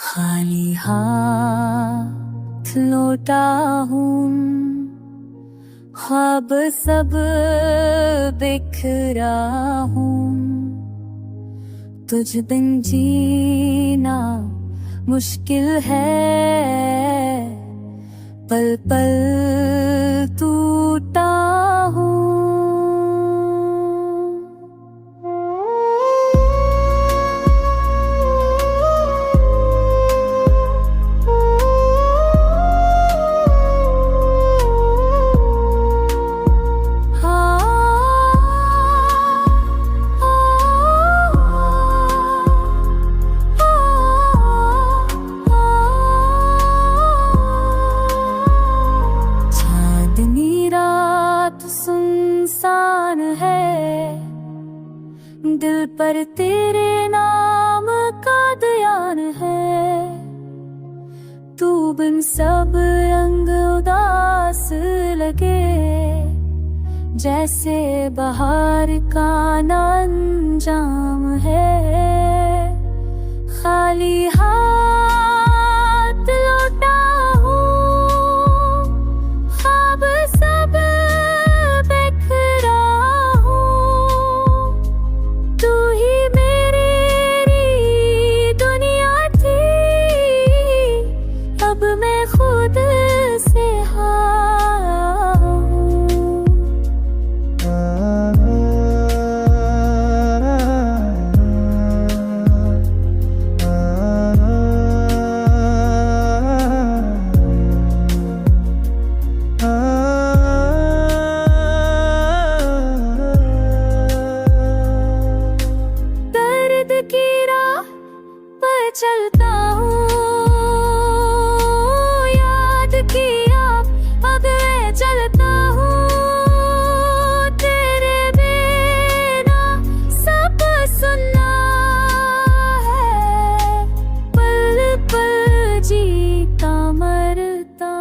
खाली हाथ लौटा हूँ, ख्वाब सब बिखरा हूँ। तुझ बिन जीना मुश्किल है, पल पल टूटा हूँ। सुनसान है, दिल पर तेरे नाम का दयान है। तू बिन सब रंग उदास लगे, जैसे बहार का ना अंजाम है। खाली हाथ लौटा खुद से दर्द की राह पर चलता हूँ, चलता हूँ। तेरे बिना सब सुनना है, पल पल जीता मरता।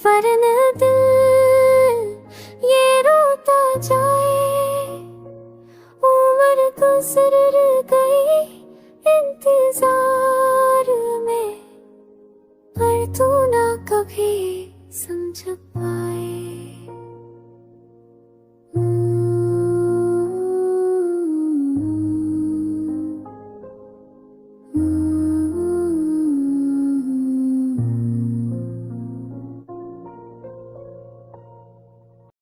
वरना दिल ये रोता जाए, उम्र गुजर गई इंतजार में, पर तू ना कभी समझ पाए।